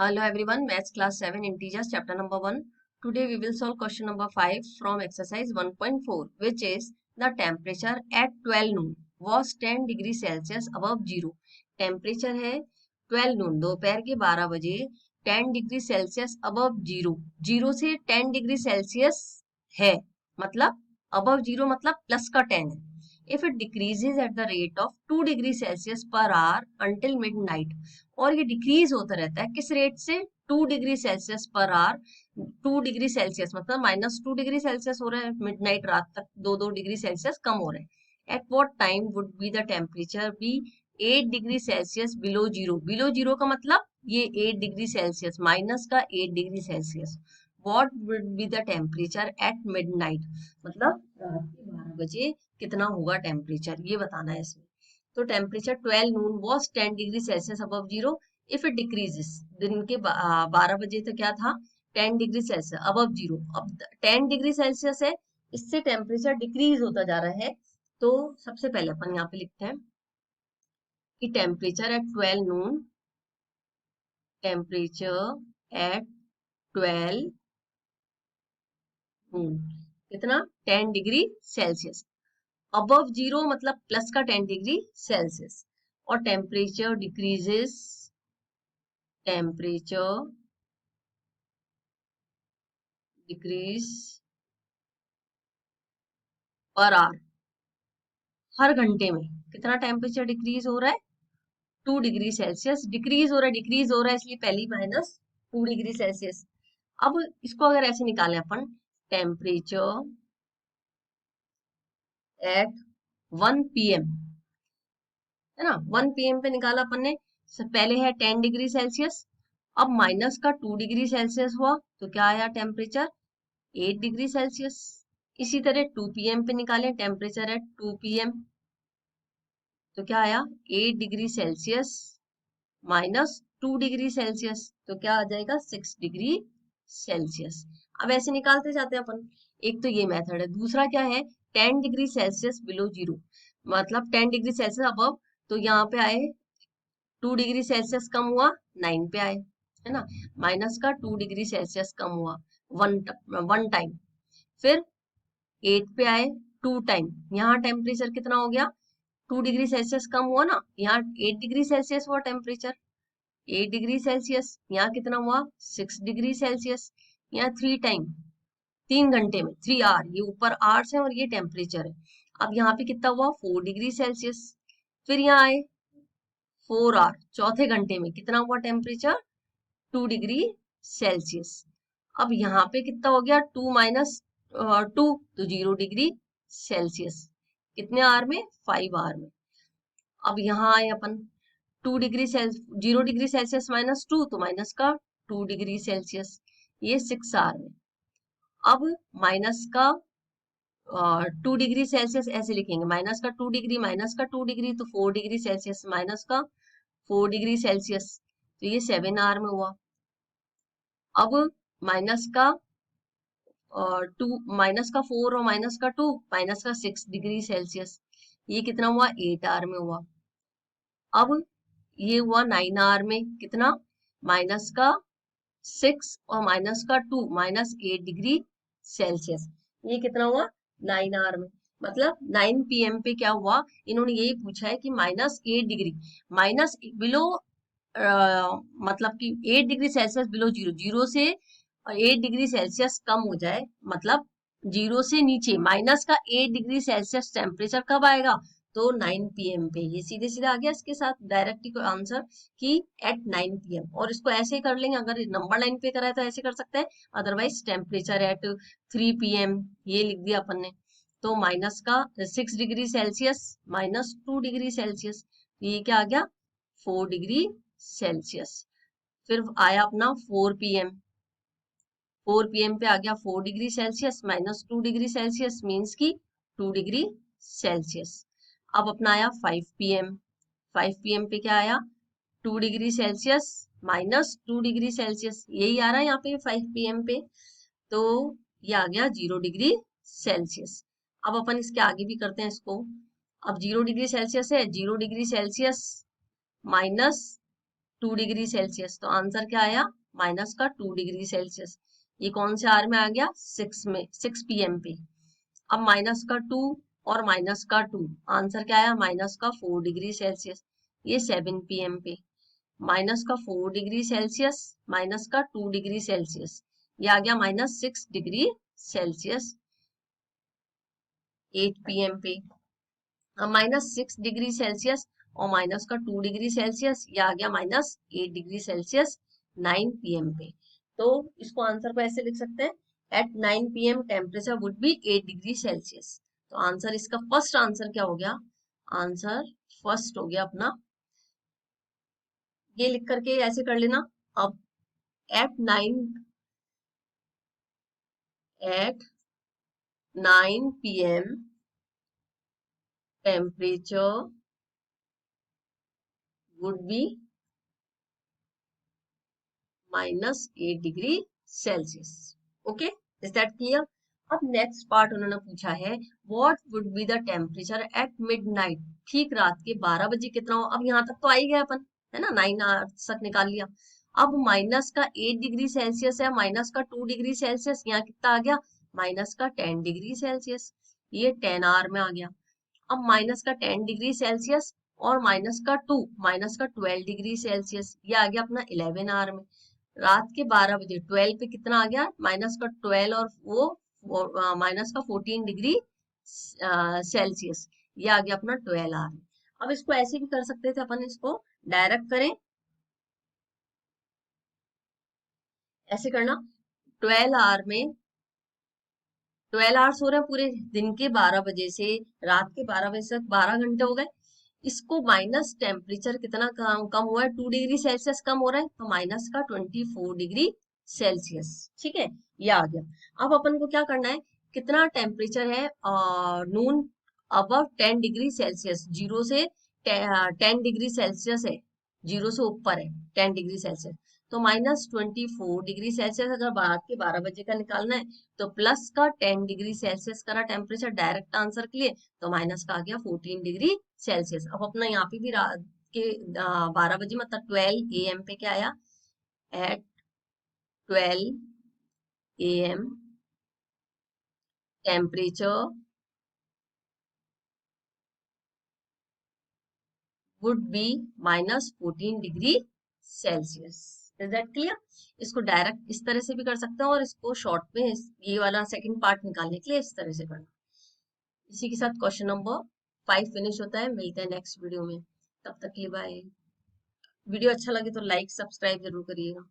Hello everyone, Maths class 7 integers chapter number 1. Today we will solve question number 5 from exercise 1.4, which is the temperature at 12 noon was 10 degree Celsius above zero. Temperature है 12 noon दोपहर के 12 बजे 10 degree Celsius above zero. Zero से 10 degree Celsius है, मतलब above zero मतलब plus का 10 है. If it decreases at the rate of 2 degree Celsius per hour until midnight, और ये डिक्रीज होता रहता है किस रेट से 2 degree Celsius per hour. 2 degree Celsius मतलब -2 डिग्री सेल्सियस हो रहा है, मिडनाइट रात तक 2 डिग्री सेल्सियस कम हो रहे हैं. At what time would be the temperature be 8 degree Celsius below zero. Below zero का मतलब ये 8 डिग्री सेल्सियस माइनस का 8 degree Celsius. What would be the temperature at midnight मतलब रात के 12 बजे कितना होगा टेम्परेचर, ये बताना है इसमें. तो temperature 12 Noon was 10 degree Celsius above zero. If it decreases दिन के 12 बजे तक क्या था 10 डिग्री सेल्सियस अबव जीरो. अब 10 डिग्री सेल्सियस है, इससे टेम्परेचर डिक्रीज होता जा रहा है. तो सबसे पहले अपन यहाँ पे लिखते हैं कि temperature at 12 noon, temperature at 12 noon कितना 10 डिग्री सेल्सियस. अबव जीरो मतलब प्लस का 10 डिग्री सेल्सियस. और temperature decreases, temperature decrease per hour, हर घंटे में कितना टेम्परेचर डिक्रीज हो रहा है 2 डिग्री सेल्सियस. डिक्रीज हो रहा है, डिक्रीज हो रहा है, इसलिए पहली माइनस 2 डिग्री सेल्सियस. अब इसको अगर ऐसे निकालें अपन, टेम्परेचर एट 1 PM है ना, 1 PM पे निकाला अपन ने. पहले है 10 डिग्री सेल्सियस, अब माइनस का 2 डिग्री सेल्सियस हुआ तो क्या आया टेम्परेचर 8 डिग्री सेल्सियस. इसी तरह 2 PM पे निकालें टेम्परेचर एट 2 PM तो क्या आया 8 degree Celsius minus 2 degree Celsius तो क्या आ जाएगा 6 डिग्री सेल्सियस. अब ऐसे निकालते जाते हैं अपन. एक तो ये मेथड है. दूसरा क्या है 10 डिग्री सेल्सियस बिलो जीरो मतलब 10 डिग्री सेल्सियस अबव. तो यहाँ पे आए 2 डिग्री सेल्सियस कम हुआ 9 पे आए, है ना. माइनस का 2 डिग्री सेल्सियस कम हुआ वन टाइम. फिर 8 पे आए 2 टाइम. यहाँ टेम्परेचर कितना हो गया 2 डिग्री सेल्सियस कम हुआ ना, यहाँ 8 डिग्री सेल्सियस हुआ टेम्परेचर 8 डिग्री सेल्सियस. यहाँ कितना हुआ 6 डिग्री सेल्सियस. यहाँ 3 टाइम 3 घंटे में 3 आवर, ये ऊपर आवर्स है और ये टेम्परेचर है. अब यहाँ पे कितना हुआ 4 डिग्री सेल्सियस. फिर यहाँ आए 4 आवर, चौथे घंटे में कितना हुआ टेम्परेचर 2 डिग्री सेल्सियस. अब यहाँ पे कितना हो गया 2 माइनस 2 तो 0 डिग्री सेल्सियस. कितने आवर में 5 आवर में. अब यहाँ आए अपन 2 डिग्री 0 डिग्री सेल्सियस माइनस 2 तो माइनस का 2 डिग्री सेल्सियस, ये 6 आवर में. अब माइनस का 2 डिग्री सेल्सियस ऐसे लिखेंगे, माइनस का 2 डिग्री माइनस का 2 डिग्री तो 4 डिग्री सेल्सियस माइनस का 4 डिग्री सेल्सियस तो ये 7 आवर में हुआ. अब माइनस का 2 माइनस का 4 और माइनस का 2 माइनस का 6 डिग्री सेल्सियस, ये कितना हुआ 8 आवर में हुआ. अब ये हुआ 9 आवर में कितना माइनस का 6 और माइनस का 2 माइनस 8 डिग्री सेल्सियस, ये कितना हुआ 9 आवर में. मतलब 9 PM पे क्या हुआ, इन्होंने यही पूछा है कि -8 डिग्री माइनस बिलो मतलब कि 8 degree Celsius below zero, zero से 8 डिग्री सेल्सियस कम हो जाए, मतलब जीरो से नीचे माइनस का 8 डिग्री सेल्सियस टेम्परेचर कब आएगा तो 9 PM पे. ये सीधे सीधे आ गया इसके साथ डायरेक्ट ही आंसर कि एट 9 PM. और इसको ऐसे ही कर लेंगे, अगर नंबर लाइन पे करा है तो ऐसे कर सकते हैं, अदरवाइज टेम्परेचर एट 3 PM ये लिख दिया अपन ने. तो माइनस का 6 degree Celsius minus 2 degree Celsius, ये क्या आ गया 4 डिग्री सेल्सियस. फिर आया अपना 4 PM. 4 PM पे आ गया 4 degree Celsius minus 2 degree Celsius means की 2 डिग्री सेल्सियस. अब अपना आया 5 PM. 5 PM पे क्या आया 2 degree Celsius minus 2 degree Celsius, यही आ रहा है यहाँ पे 5 PM पे. तो ये आ गया 0 डिग्री सेल्सियस. अब अपन इसके आगे भी करते हैं इसको. अब 0 डिग्री सेल्सियस है, 0 degree Celsius minus 2 degree Celsius, तो आंसर क्या आया माइनस का 2 डिग्री सेल्सियस। ये कौन से आर में आ गया 6 में, 6 पीएम पे। अब माइनस का 2 और माइनस का 2, आंसर क्या आया माइनस का 4 डिग्री सेल्सियस। ये 7 पीएम पे। माइनस का 4 डिग्री सेल्सियस माइनस का 2 डिग्री सेल्सियस, ये आ गया माइनस 6 डिग्री सेल्सियस 8 पीएम पे। अब माइनस 6 डिग्री सेल्सियस और माइनस का 2 डिग्री सेल्सियस, ये आ गया माइनस 8 डिग्री सेल्सियस 9 पीएम पे। तो इसको आंसर को ऐसे लिख सकते हैं, at 9 PM temperature would be 8 degree Celsius. तो आंसर इसका फर्स्ट आंसर क्या हो गया, आंसर फर्स्ट हो गया अपना, ये लिख करके ऐसे कर लेना। अब at 9 PM temperature would be -8 degree Celsius. Okay, is that clear? अब नेक्स्ट पार्ट उन्होंने पूछा है, what would be the temperature at midnight, ठीक रात के 12 बजे कितना हो। अब यहाँ तक तो आ ही गया अपन, है ना, 9 आवर्स तक निकाल लिया। अब माइनस का 8 डिग्री सेल्सियस है, माइनस का 2 डिग्री सेल्सियस, यहाँ कितना आ गया माइनस का 10 डिग्री सेल्सियस, ये 10 आवर में आ गया। अब माइनस का 10 डिग्री सेल्सियस और माइनस का 2, माइनस का 12 डिग्री सेल्सियस, ये आ गया अपना 11 आवर में। रात के 12 बजे 12 पे कितना आ गया माइनस का 12 और वो माइनस का 14 डिग्री सेल्सियस, ये आ गया अपना 12 आवर में। अब इसको ऐसे भी कर सकते थे अपन, इसको डायरेक्ट करें, ऐसे करना 12 आवर में 12 आवर्स हो रहे हैं पूरे दिन के 12 बजे से रात के 12 बजे तक 12 घंटे हो गए। इसको माइनस टेम्परेचर कितना कम हुआ है 2 डिग्री सेल्सियस कम हो रहा है, तो माइनस का 24 डिग्री सेल्सियस। ठीक है, ये आ गया। अब अपन को क्या करना है, कितना टेम्परेचर है नून अबव 10 डिग्री सेल्सियस, 0 से 10 डिग्री सेल्सियस है, 0 से ऊपर है 10 डिग्री सेल्सियस, तो -24 डिग्री सेल्सियस अगर रात के 12 बजे का निकालना है, तो प्लस का 10 डिग्री सेल्सियस का टेम्परेचर डायरेक्ट आंसर के लिए, तो माइनस का आ गया 14 डिग्री सेल्सियस। अब अपना यहाँ पे भी रात के 12 बजे मतलब 12 AM पे क्या आया, at 12 AM temperature would be -14 degree Celsius. Is that clear? इसको डायरेक्ट इस तरह से भी कर सकते हैं और इसको शॉर्ट में ये वाला सेकंड पार्ट निकालने के लिए इस तरह से करना। इसी के साथ क्वेश्चन नंबर 5 फिनिश होता है, मिलते हैं नेक्स्ट वीडियो में, तब तक के लिए बाय। वीडियो अच्छा लगे तो लाइक सब्सक्राइब जरूर करिएगा।